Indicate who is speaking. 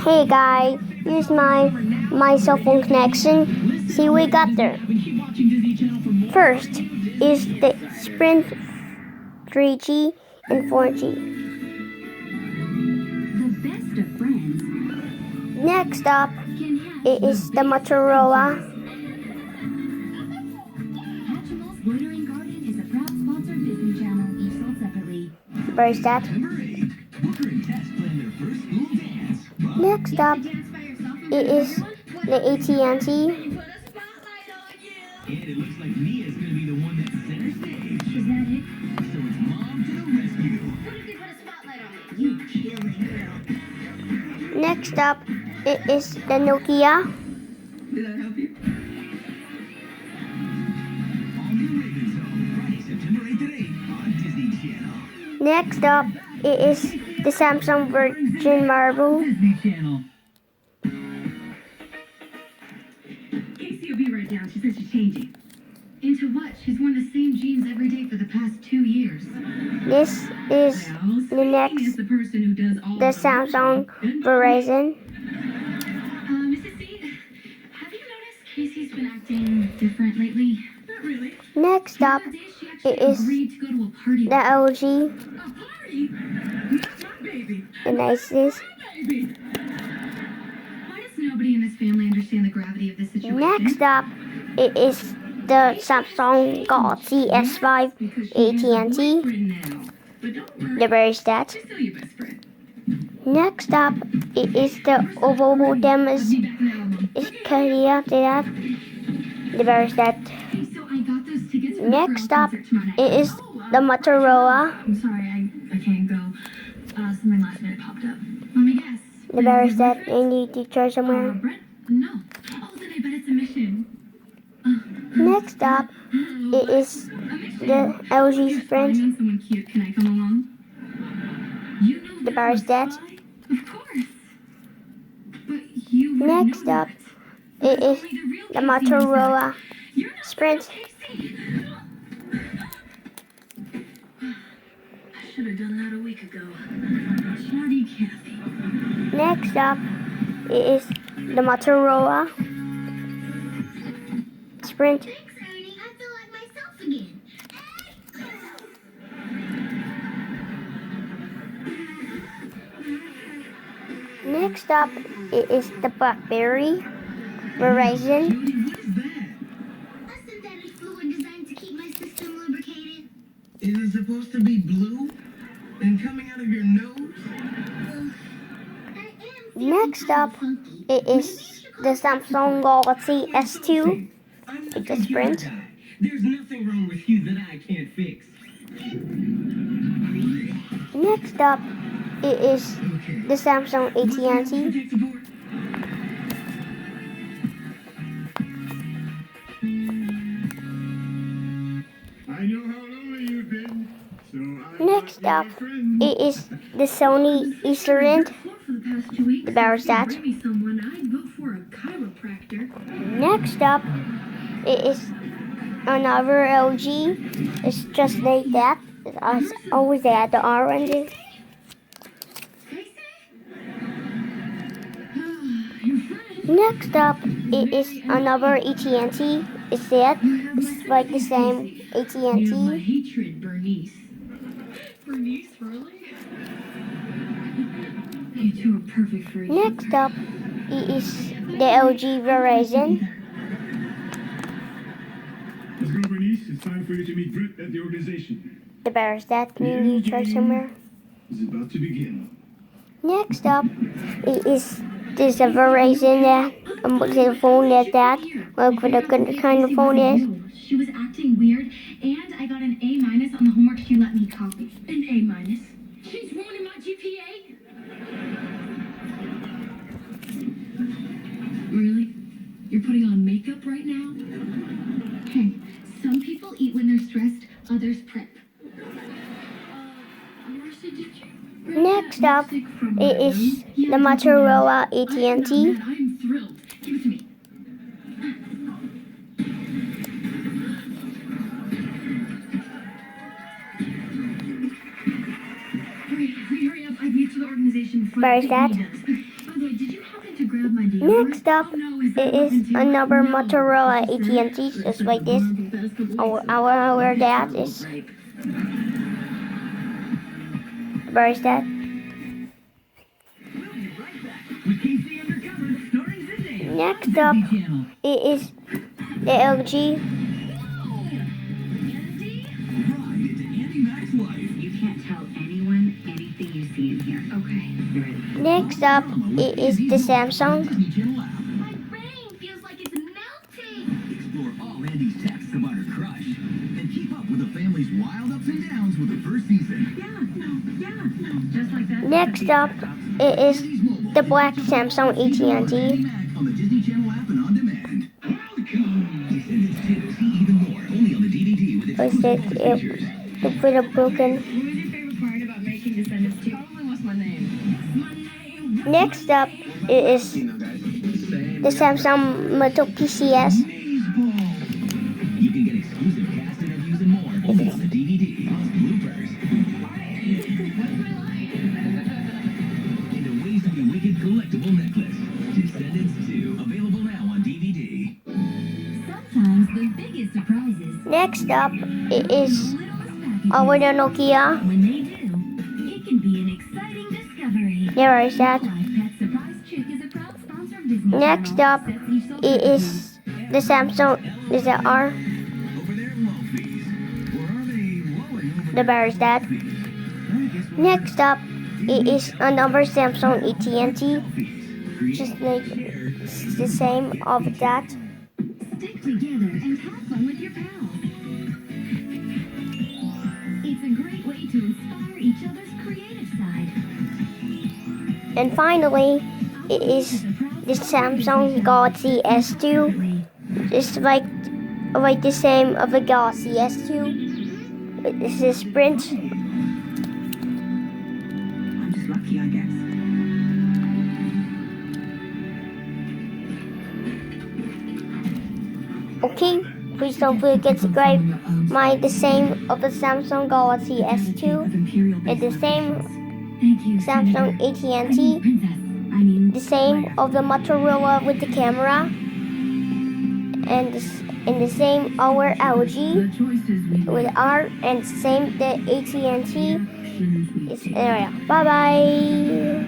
Speaker 1: Hey guy, use my cell phone connection. See we got there. First is the Sprint 3G and 4G. Next up is the Motorola. Where's that? Next up it is the AT&T.
Speaker 2: It looks like Mia's gonna be the one that's center stage. Is that it? So it's mom to the rescue. What if they put a spotlight on me? You killing girl.
Speaker 1: Next up it is the Nokia.
Speaker 2: Did I help you? All new Raven's Friday, September 8th at 8 on Disney Channel.
Speaker 1: Next up it is the Samsung Virgin Marble.
Speaker 2: Disney Channel. Casey will be right down. She says she's changing. Into what? She's worn the same jeans every day for the past 2 years.
Speaker 1: This is the next,
Speaker 2: is the person who does all
Speaker 1: the Samsung Verizon.
Speaker 2: Mrs. C, have you noticed Casey's been acting different lately? Not really.
Speaker 1: Next up it is
Speaker 2: agreed to go to a party.
Speaker 1: the LG,
Speaker 2: A party? Not my baby.
Speaker 1: the nicest.
Speaker 2: My baby. Why does nobody in this family understand the gravity of this situation?
Speaker 1: Next up it is the Samsung Galaxy S5 AT&T. The very that.
Speaker 2: She's still your best friend.
Speaker 1: Next up it is the Oppo modem is Korea that. The very that.
Speaker 2: Hey, so I got those tickets for the
Speaker 1: Next
Speaker 2: Pearl
Speaker 1: up
Speaker 2: concert tomorrow night.
Speaker 1: it is
Speaker 2: Oh,
Speaker 1: the Motorola.
Speaker 2: I'm sorry, I can't go. Something last minute popped up. Let me guess.
Speaker 1: The very that you need to charge somewhere.
Speaker 2: Brent? No. Oh, then I bet it's a mission.
Speaker 1: Next up it is the LG Sprint.
Speaker 2: Someone cute. Can I come along? You know
Speaker 1: The bar is dead.
Speaker 2: Of course. But you would
Speaker 1: Next
Speaker 2: know
Speaker 1: up
Speaker 2: that.
Speaker 1: it is
Speaker 2: Only the real
Speaker 1: the
Speaker 2: Casey knows that.
Speaker 1: Motorola
Speaker 2: You're not
Speaker 1: Sprint.
Speaker 2: Casey. I should have done that a week ago. Smarty Kathy.
Speaker 1: Next up it is the Motorola Sprint.
Speaker 3: Thanks, Ernie. I feel like myself again.
Speaker 1: Next up it is the BlackBerry Verizon.
Speaker 2: What is that?
Speaker 3: A synthetic fluid designed to keep my system lubricated.
Speaker 2: Is it supposed to be blue and coming out of your nose?
Speaker 3: I am feeling
Speaker 1: Next
Speaker 3: kinda
Speaker 1: up
Speaker 3: funky.
Speaker 1: it is the Samsung Galaxy S2.
Speaker 2: I'm not
Speaker 1: It's a
Speaker 2: the
Speaker 1: Sprint.
Speaker 2: guy. There's nothing wrong with you that I can't fix.
Speaker 1: Next up it is
Speaker 2: Okay.
Speaker 1: the Samsung AT&T.
Speaker 2: Take the board.
Speaker 4: I know how lonely you've been, so I
Speaker 1: Next up it is the Sony Easterend.
Speaker 2: For the past 2 weeks,
Speaker 1: The bar is that.
Speaker 2: bring me someone, I'd vote for a chiropractor.
Speaker 1: Next up it is another LG. It's just like that. It's always at the orange.
Speaker 2: Your friend.
Speaker 1: Next up it is another AT&T. It's that. It's like the same
Speaker 2: You have my
Speaker 1: AT&T.
Speaker 2: hatred, Bernice. Bernice, really? You two are perfect for each other.
Speaker 1: Next up it is the LG Verizon.
Speaker 4: Let's go, Bernice. It's time for you to meet Britt at the organization.
Speaker 1: The bear is that. Can you try somewhere?
Speaker 4: It's about to begin.
Speaker 1: Next up it is this a Verizon that the phone that look what the good kind of phone is.
Speaker 2: She was acting weird, and I got an A- on the homework she let me copy. An A-. She's ruining my GPA. Really? You're putting on makeup right now? Hey, some people eat when they're stressed, others prep. Marcia, did you?
Speaker 1: Next up it is the Motorola AT&T.
Speaker 2: I'm thrilled. Give it to me. Hurry up. I need to the organization before
Speaker 1: Where is that?
Speaker 2: the way, did you happen to grab my deodorant?
Speaker 1: Next up,
Speaker 2: Oh, no, is that
Speaker 1: it is
Speaker 2: Huffington?
Speaker 1: another
Speaker 2: No,
Speaker 1: Motorola
Speaker 2: that's the
Speaker 1: AT&T,
Speaker 2: first
Speaker 1: just like this.
Speaker 2: month of best of
Speaker 1: Our dad is. Where is that?
Speaker 5: With KC Undercover, starring Zendaya.
Speaker 1: Next up,
Speaker 5: Disney Channel.
Speaker 1: it is the LG.
Speaker 5: Ride into Andy Mac's life.
Speaker 2: You can't tell anyone anything you see in here. Okay, you ready?
Speaker 1: Next up, it is the Samsung.
Speaker 5: Disney Channel app.
Speaker 3: My brain feels like it's melting.
Speaker 5: Explore all Andy's texts about her crush. And keep up with the family's wild ups and downs with the first season.
Speaker 2: Just like that.
Speaker 1: Next up, it is the black Samsung AT&T.
Speaker 5: Andy Mac on the Disney Channel app and on demand. Welcome. Descendants 2. See even more. Only on the DVD with
Speaker 1: What's that?
Speaker 5: exclusive features.
Speaker 1: It with a broken.
Speaker 2: What was your favorite part about making Descendants 2? Probably what's my name.
Speaker 1: Next up, it is the Samsung Moto PCS.
Speaker 5: You can get exclusive cast interviews and more only on the DVD. Bloopers. And a Ways to Be Wicked collectible necklace. Descendants 2. Available now on DVD.
Speaker 2: Sometimes the biggest surprises
Speaker 1: Next up, it is our Nokia.
Speaker 2: when they do, it can be an exciting discovery.
Speaker 1: There is that.
Speaker 2: Live Pet Surprise Chick is a proud sponsor of Disney
Speaker 1: Next
Speaker 2: Channel.
Speaker 1: up, it is the Samsung. Is that R?
Speaker 5: Over there, low fees. Or are they lowering over
Speaker 1: The bear is that.
Speaker 5: I guess we'll
Speaker 1: Next up, it is another Samsung AT&T.
Speaker 5: fees.
Speaker 1: Just like it's the same of that.
Speaker 2: Stick together and have fun with your pals. It's a great way to inspire each other's creative side.
Speaker 1: And finally, it is the Samsung Galaxy S2. Just like the same of the Galaxy S2. This is Sprint.
Speaker 2: I'm just lucky, I guess.
Speaker 1: Okay, please don't forget to subscribe. The same of the Samsung Galaxy S2. It's the same
Speaker 2: Thank you,
Speaker 1: Samsung AT&T.
Speaker 2: Princess. I mean,
Speaker 1: The same of the Motorola with the camera. And the same our LG
Speaker 2: the choices we
Speaker 1: with R, and same the AT&T.
Speaker 2: actions we
Speaker 1: It's area. Bye bye.